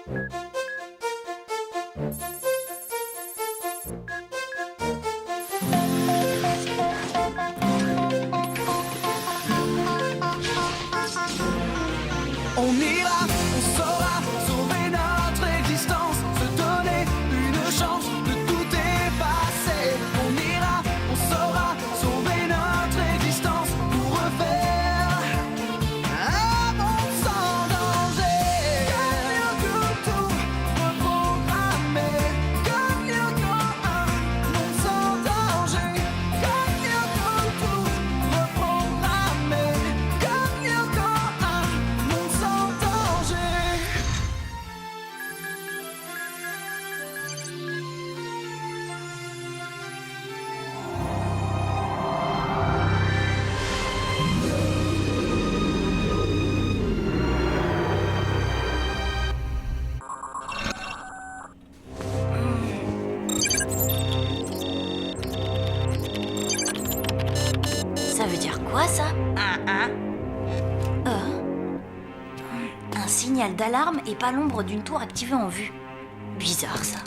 On ira, on saura sauver notre existence, se donner une chance de tout effacer. On ira, on saura sauver notre existence pour refaire un monde sans danger. Comme tout reprogrammé, comme un monde sans danger. Comme tout reprogrammé, comme un monde sans danger. Ça veut dire quoi, ça? Un signal d'alarme et pas l'ombre d'une tour activée en vue. Bizarre, ça.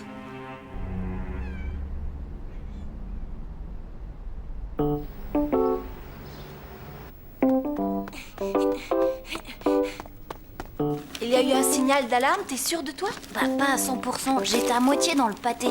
Il y a eu un signal d'alarme, t'es sûre de toi? Bah, pas à 100%, j'étais à moitié dans le pâté.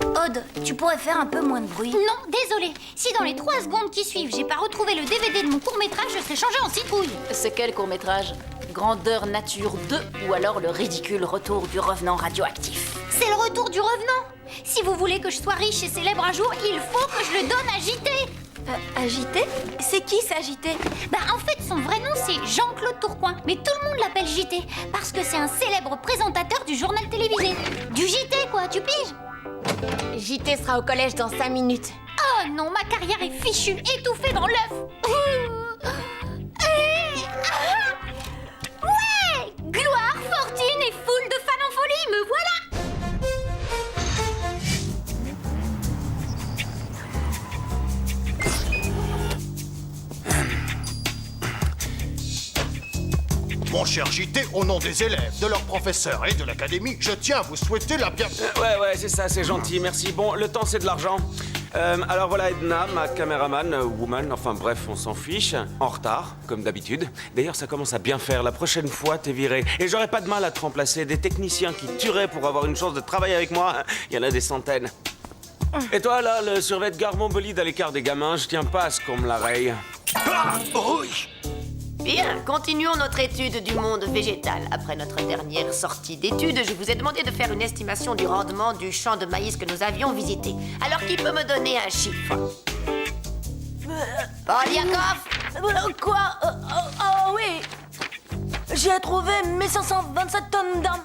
Aude, tu pourrais faire un peu moins de bruit? Non, désolé. Si dans les 3 secondes qui suivent, j'ai pas retrouvé le DVD de mon court-métrage, je serai changée en citrouille. C'est quel court-métrage? Grandeur nature 2 ou alors le ridicule retour du revenant radioactif? C'est le retour du revenant. Si vous voulez que je sois riche et célèbre un jour, il faut que je le donne à JT. Agité? C'est qui, ça, Agité? Bah en fait, son vrai nom c'est Jean-Claude Tourcoing, mais tout le monde l'appelle JT parce que c'est un célèbre présentateur du journal télévisé. Du JT quoi, tu piges? JT sera au collège dans 5 minutes. Oh non, ma carrière est fichue, étouffée dans l'œuf. Ouais, gloire, fortune et foule de fans en folie, me voilà. Mon cher JT, au nom des élèves, de leurs professeurs et de l'académie, je tiens à vous souhaiter la bienvenue. Ouais, c'est ça, c'est gentil, merci. Bon, le temps, c'est de l'argent. Alors voilà Edna, ma caméraman, woman, enfin bref, on s'en fiche. En retard, comme d'habitude. D'ailleurs, ça commence à bien faire. La prochaine fois, t'es viré. Et j'aurais pas de mal à te remplacer. Des techniciens qui tueraient pour avoir une chance de travailler avec moi, il y en a des centaines. Et toi, là, le survêt de Garmon bolide à l'écart des gamins, je tiens pas à ce qu'on me la raye. Ah, oui. Bien, continuons notre étude du monde végétal. Après notre dernière sortie d'études, je vous ai demandé de faire une estimation du rendement du champ de maïs que nous avions visité. Alors, qui peut me donner un chiffre? Polyakov? Quoi oui. J'ai trouvé 1527 tonnes d'âme.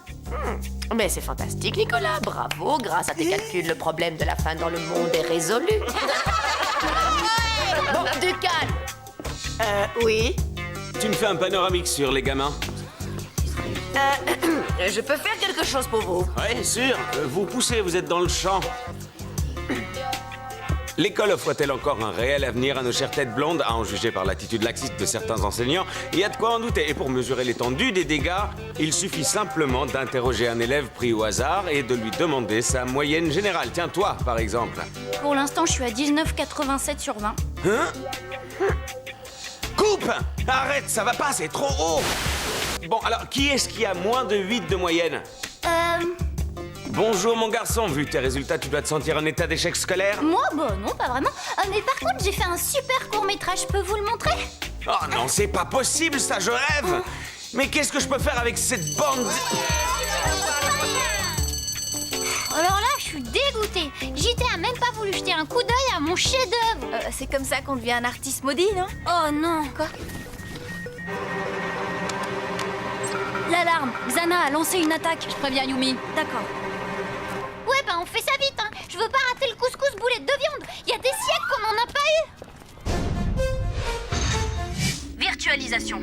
Mais c'est fantastique, Nicolas. Bravo. Grâce à tes calculs, le problème de la faim dans le monde est résolu. Bon, du calme. Oui? Tu me fais un panoramique sur les gamins? Je peux faire quelque chose pour vous. Ouais, sûr. Vous poussez, vous êtes dans le champ. L'école offre-t-elle encore un réel avenir à nos chères têtes blondes? À en juger par l'attitude laxiste de certains enseignants, il y a de quoi en douter. Et pour mesurer l'étendue des dégâts, il suffit simplement d'interroger un élève pris au hasard et de lui demander sa moyenne générale. Tiens, toi, par exemple. Pour l'instant, je suis à 19,87 sur 20. Hein? Coupe! Arrête, ça va pas, c'est trop haut! Bon, alors, qui est-ce qui a moins de 8 de moyenne? Bonjour, mon garçon. Vu tes résultats, tu dois te sentir en état d'échec scolaire? Moi, bah non, pas vraiment. Mais par contre, j'ai fait un super court-métrage, je peux vous le montrer? Oh non, c'est pas possible, ça, je rêve! Mais qu'est-ce que je peux faire avec cette bande? Alors là, je suis dégoûtée. JT a même pas voulu jeter un coup d'œil à mon chef-d'œuvre. C'est comme ça qu'on devient un artiste maudit, non? Oh non. Quoi? L'alarme! Xana a lancé une attaque. Je préviens Yumi. D'accord. Ouais, bah on fait ça vite, hein. Je veux pas rater le couscous boulette de viande. Il y a des siècles qu'on en a pas eu. Virtualisation.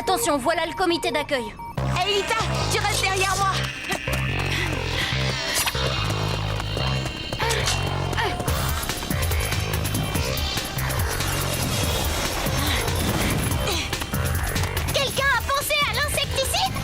Attention, voilà le comité d'accueil. Hey, Lita, tu restes derrière moi. Quelqu'un a pensé à l'insecticide?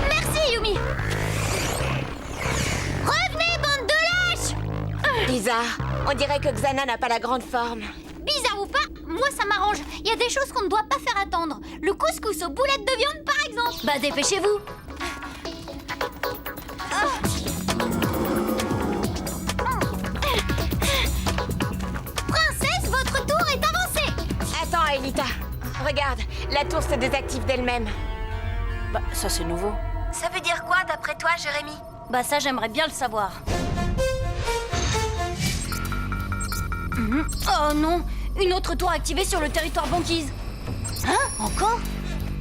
Merci, Yumi. Revenez, bande de lâches! Bizarre. On dirait que Xana n'a pas la grande forme. Bizarre ou pas, moi ça m'arrange. Il y a des choses qu'on ne doit pas faire attendre. Le couscous aux boulettes de viande, par exemple. Bah dépêchez-vous. Princesse, votre tour est avancé. Attends, Elita. Regarde, la tour se désactive d'elle-même. Bah ça c'est nouveau. Ça veut dire quoi d'après toi, Jérémy? Bah ça j'aimerais bien le savoir. Oh non, une autre tour activée sur le territoire banquise. Hein? Encore?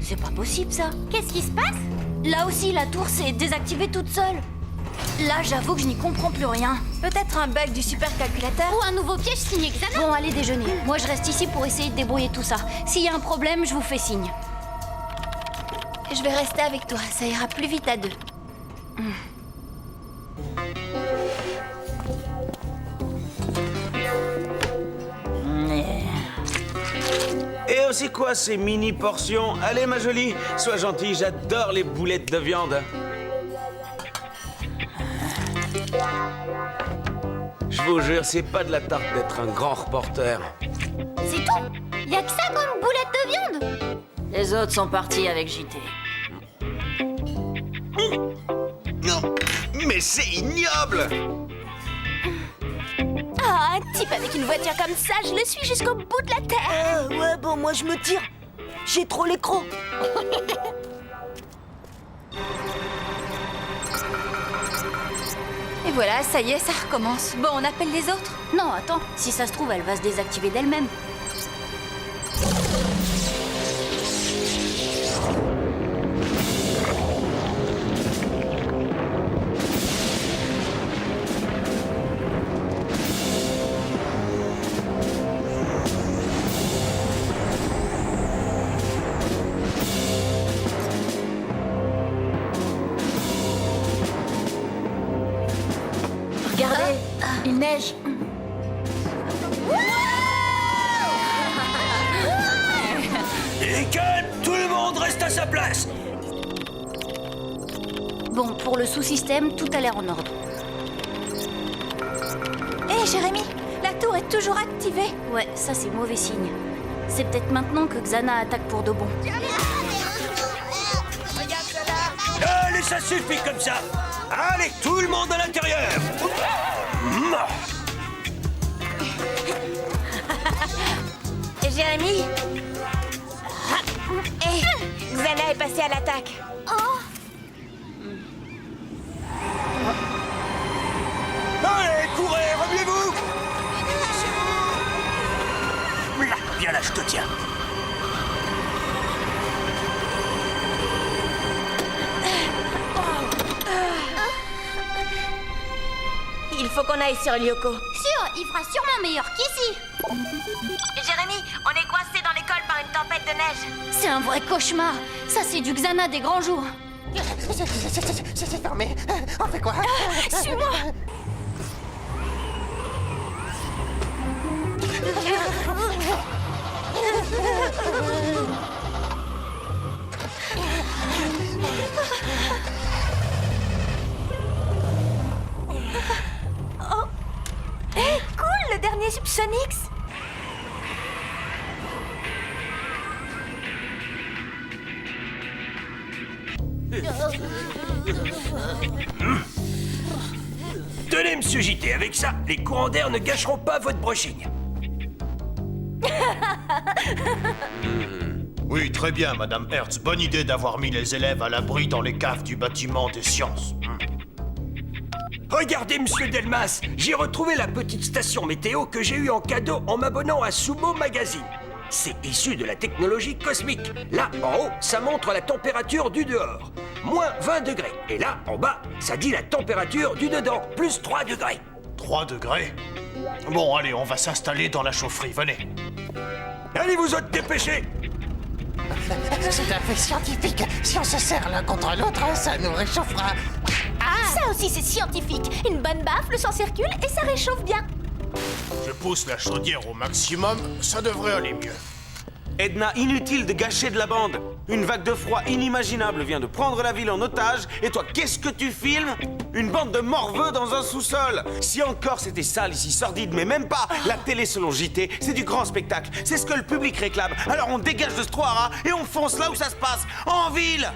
C'est pas possible ça. Qu'est-ce qui se passe? Là aussi la tour s'est désactivée toute seule. Là j'avoue que je n'y comprends plus rien. Peut-être un bug du supercalculateur? Ou un nouveau piège signé Xana? Bon, allez déjeuner. Moi, je reste ici pour essayer de débrouiller tout ça. S'il y a un problème, je vous fais signe. Je vais rester avec toi. Ça ira plus vite à deux. Et aussi quoi ces mini portions? Allez ma jolie, sois gentille, j'adore les boulettes de viande. Je vous jure, c'est pas de la tarte d'être un grand reporter. C'est tout? Y a que ça comme boulette de viande? Les autres sont partis avec JT. Mais c'est ignoble! Ah, un type avec une voiture comme ça, je le suis jusqu'au bout de la terre. Ouais, bon, moi je me tire. J'ai trop les crocs. Et voilà, ça y est, ça recommence. Bon, on appelle les autres? Non, attends. Si ça se trouve, elle va se désactiver d'elle-même. Regardez, il neige. Et que tout le monde reste à sa place. Bon, pour le sous-système, tout a l'air en ordre. Hé, Jérémy, la tour est toujours activée. Ouais, ça c'est mauvais signe. C'est peut-être maintenant que Xana attaque pour de bon. Allez, ça suffit comme ça. Allez, tout le monde à l'intérieur. Et Jérémy? Hé, Xana est passée passer à l'attaque. Allez, courez, remuez-vous. Là, viens là, je te tiens. Il faut qu'on aille sur Lyoko. Sûr, il fera sûrement meilleur qu'ici. Jérémy, on est coincé dans l'école par une tempête de neige. C'est un vrai cauchemar. Ça, c'est du Xana des grands jours. C'est fermé. On fait quoi? Suis-moi. Cool, le dernier Subsonix. Tenez, monsieur JT, avec ça, les courants d'air ne gâcheront pas votre brushing. Oui, très bien, Madame Hertz. Bonne idée d'avoir mis les élèves à l'abri dans les caves du bâtiment des sciences. Regardez, monsieur Delmas, j'ai retrouvé la petite station météo que j'ai eue en cadeau en m'abonnant à Sumo Magazine. C'est issu de la technologie cosmique. Là, en haut, ça montre la température du dehors. Moins 20 degrés. Et là, en bas, ça dit la température du dedans. Plus 3 degrés. 3 degrés. Bon, allez, on va s'installer dans la chaufferie. Venez. Allez, vous autres, dépêchez. C'est un fait scientifique. Si on se serre l'un contre l'autre, ça nous réchauffera. Ça aussi, c'est scientifique. Une bonne baffe, le sang circule et ça réchauffe bien. Je pousse la chaudière au maximum, ça devrait aller mieux. Edna, inutile de gâcher de la bande. Une vague de froid inimaginable vient de prendre la ville en otage, et toi, qu'est-ce que tu filmes? Une bande de morveux dans un sous-sol. Si encore c'était sale ici, sordide, mais même pas. La télé selon JT, c'est du grand spectacle. C'est ce que le public réclame. Alors on dégage de ce trou-à-rats et on fonce là où ça se passe, en ville.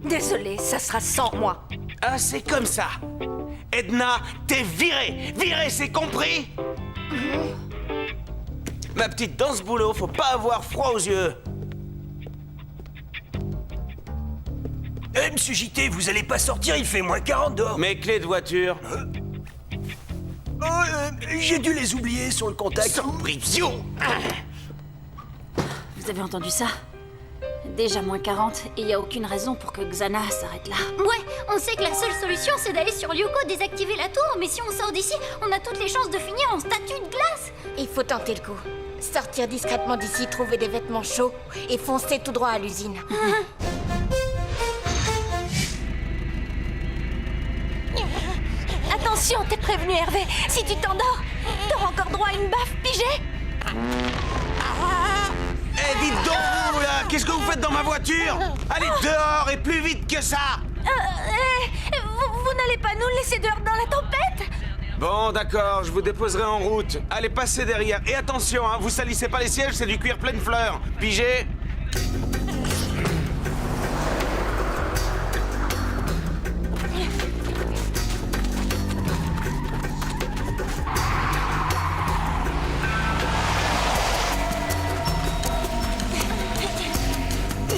Désolée, ça sera sans moi. Ah, c'est comme ça. Edna, t'es virée. Virée, c'est compris? Ma petite, dans ce boulot, faut pas avoir froid aux yeux. Eh, monsieur JT, vous allez pas sortir, il fait moins 40 dehors. Mes clés de voiture. Oh, j'ai dû les oublier sur le contact. Vous avez entendu ça? Déjà moins 40 et y a aucune raison pour que Xana s'arrête là. Ouais, on sait que la seule solution, c'est d'aller sur Lyoko désactiver la tour, mais si on sort d'ici, on a toutes les chances de finir en statue de glace. Il faut tenter le coup. Sortir discrètement d'ici, trouver des vêtements chauds et foncer tout droit à l'usine. Attention, t'es prévenu, Hervé. Si tu t'endors, t'auras encore droit à une baffe pigée. Eh, dites donc, vous, là, qu'est-ce que vous faites dans ma voiture? Allez dehors et plus vite que ça. Vous n'allez pas nous laisser dehors dans la tempête? Bon, d'accord, je vous déposerai en route. Allez, passez derrière. Et attention, hein, vous salissez pas les sièges, c'est du cuir pleine fleur. Pigé?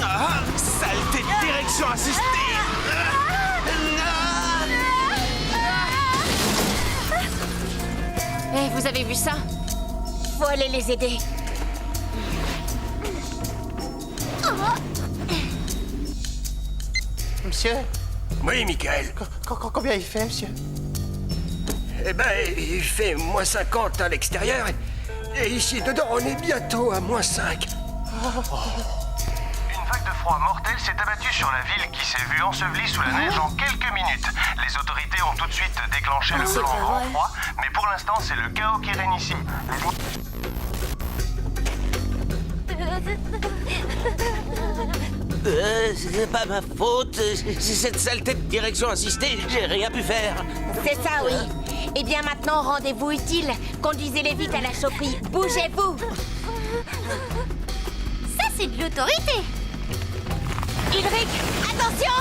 Ah, saleté de direction assistée. Eh, vous avez vu ça? Faut aller les aider. Monsieur, Oui, Michael. combien il fait, monsieur? Eh ben, il fait moins 50 à l'extérieur. Et ici, dedans, on est bientôt à moins 5. Une vague de froid mortelle s'est abattue sur la ville qui s'est vue ensevelie sous la neige en quelques minutes. Les autorités ont tout de suite déclenché le c'est plan pas grand vrai. froid, mais pour l'instant, c'est le chaos qui règne ici. C'est pas ma faute. C'est cette saleté de direction assistée. J'ai rien pu faire. C'est ça, oui. Eh bien maintenant, rendez-vous utile. Conduisez-les vite à la chaufferie. Bougez-vous. Ça, c'est de l'autorité. Ulrich, attention!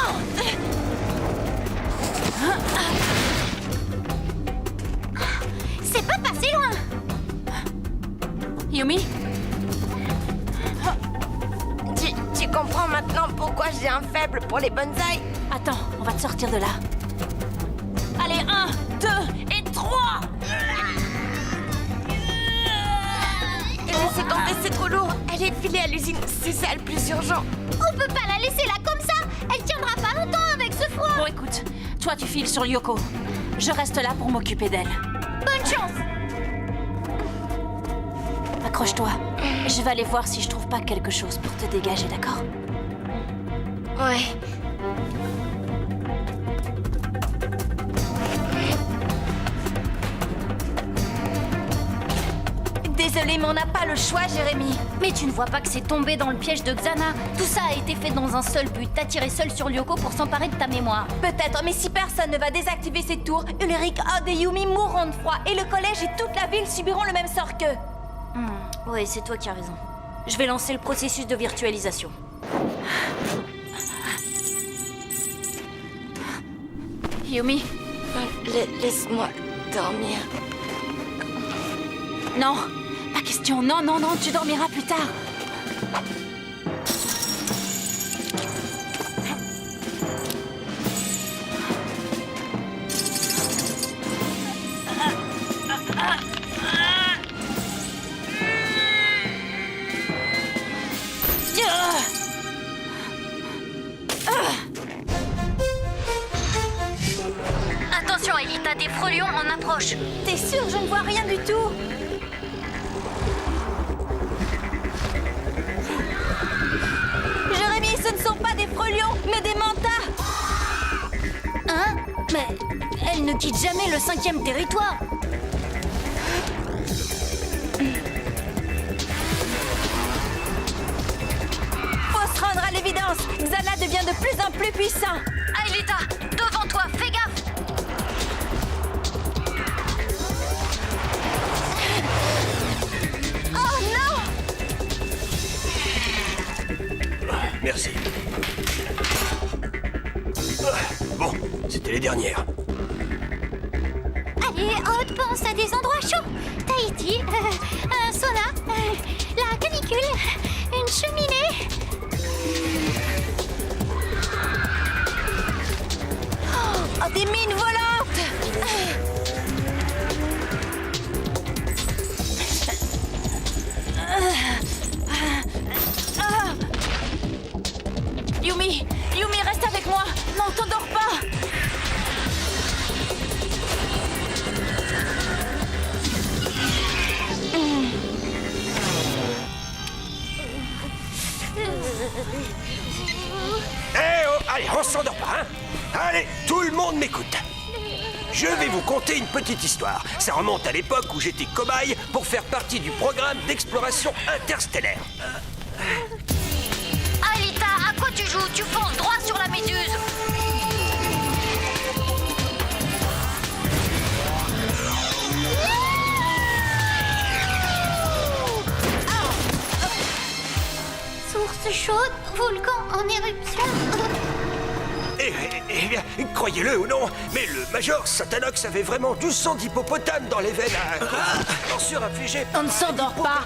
C'est pas passé loin. Yumi? Tu comprends maintenant pourquoi j'ai un faible pour les bonsaïs. Attends, on va te sortir de là. Allez, 1, 2 et 3. Laissez tomber, c'est trop lourd. Elle est filée à l'usine, c'est ça le plus urgent. On peut pas la laisser là comme ça. Elle tiendra pas longtemps avec ce froid. Bon, écoute, toi tu files sur Lyoko. Je reste là pour m'occuper d'elle. Bonne chance. Accroche-toi. Je vais aller voir si je trouve pas quelque chose pour te dégager, d'accord? Ouais. Désolée, mais on n'a pas le choix, Jérémy. Mais tu ne vois pas que c'est tombé dans le piège de Xana. Tout ça a été fait dans un seul but, t'attirer seul sur Lyoko pour s'emparer de ta mémoire. Peut-être, mais si personne ne va désactiver ces tours, Ulrich, Odd et Yumi mourront de froid et le collège et toute la ville subiront le même sort qu'eux. Ouais, c'est toi qui as raison. Je vais lancer le processus de virtualisation. Yumi? Laisse-moi dormir. Non, pas question. Non, non, non, tu dormiras plus tard. Attention, Elita, des frelons en approche. T'es sûre, je ne vois rien du tout. Jérémy, ce ne sont pas des frelions, mais des mantas. Hein? Mais elle ne quitte jamais le 5e territoire. Faut se rendre à l'évidence. Xana devient de plus en plus puissant. Aelita, devant toi, fais gaffe. Oh non! Merci. Bon, c'était les dernières. Allez, Odd, pense à des endroits chauds. Tahiti, un sauna, la canicule, une cheminée. Oh, des mines volantes! Yumi! Yumi, reste avec moi! Non, t'endors pas! Eh oh, allez, on s'endort pas, hein? Allez, tout le monde m'écoute. Je vais vous conter une petite histoire. Ça remonte à l'époque où j'étais cobaye pour faire partie du programme d'exploration interstellaire. Aelita, à quoi tu joues? Tu fonces droit sur la méduse. Source chaude, volcan en éruption. Eh bien, croyez-le ou non, mais le Major Satanox avait vraiment du sang d'hippopotame dans les veines. Morsure infligée. On ne s'endort pas!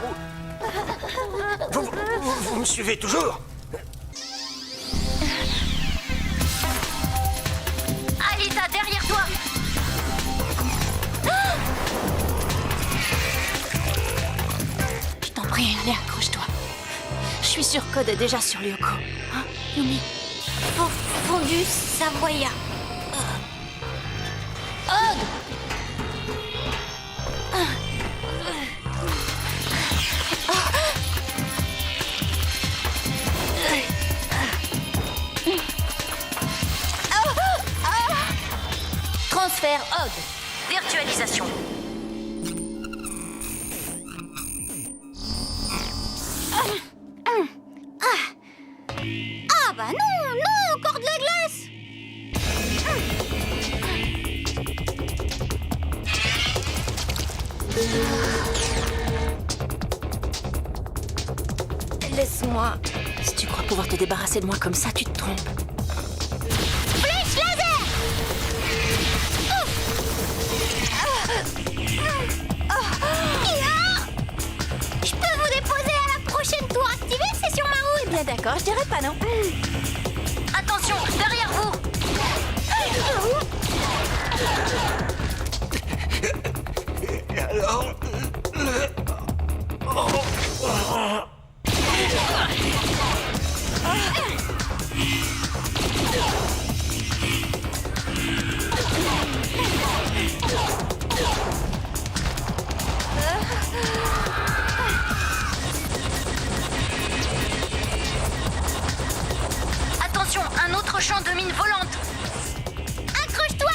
Vous me suivez toujours? Aelita, derrière toi. Je t'en prie, allez, accroche-toi. Je suis sûre qu'Odd est déjà sur Lyoko. Hein, Yumi? Fondu Savoya. Odd! Transfert Odd. Virtualisation. Ah bah non, non, encore de la glace. Laisse-moi. Si tu crois pouvoir te débarrasser de moi comme ça, tu te trompes. Flèche laser. Je peux vous déposer à la prochaine tour activée, c'est sur ma route. Bien d'accord, je dirais pas non. Attention, derrière vous. Alors... Attention, un autre champ de mine volante. Accroche-toi.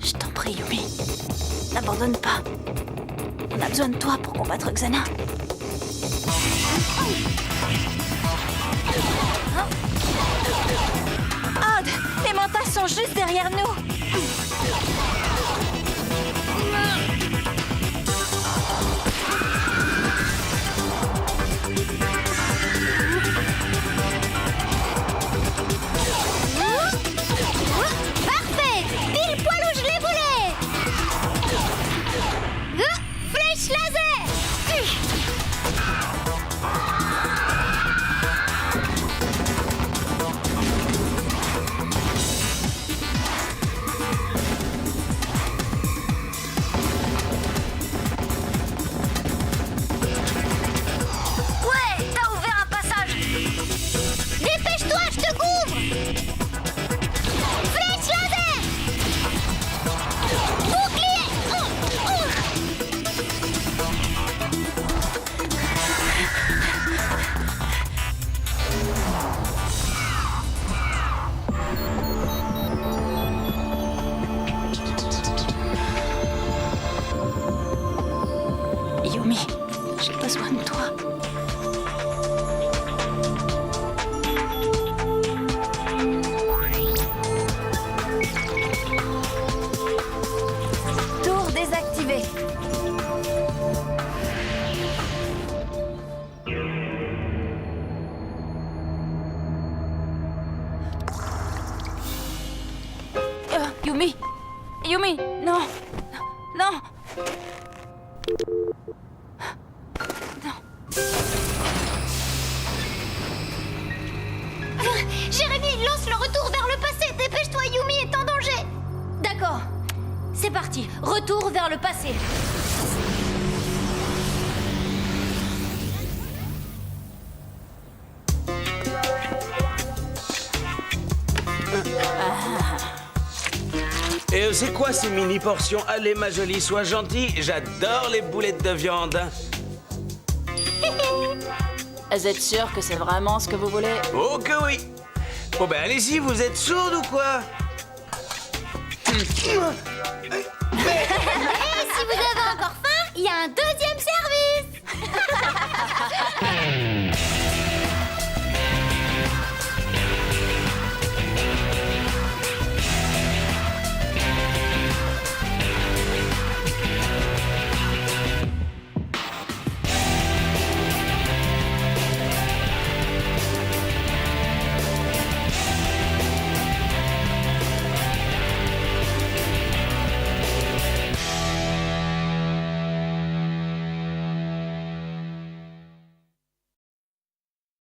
Je t'en prie, Yumi. N'abandonne pas. On a besoin de toi pour combattre Xana. Odd, les mantas sont juste derrière nous. Parfait. Pile poil où je les voulais. Flèche laser. Ouais, t'as ouvert un passage. Dépêche-toi, je te couvre. Flèche laser. Bouclier. Yumi, j'ai besoin de toi. Tour désactivé. Yumi, Yumi, non, non. Jérémy, lance le retour vers le passé. Dépêche-toi, Yumi est en danger. D'accord. C'est parti. Retour vers le passé. Et c'est quoi ces mini-portions? Allez, ma jolie, sois gentille. J'adore les boulettes de viande. Vous êtes sûr que c'est vraiment ce que vous voulez? Oh que oui. Bon ben allez-y, vous êtes sourde ou quoi? Et si vous avez encore faim, il y a un deuxième service.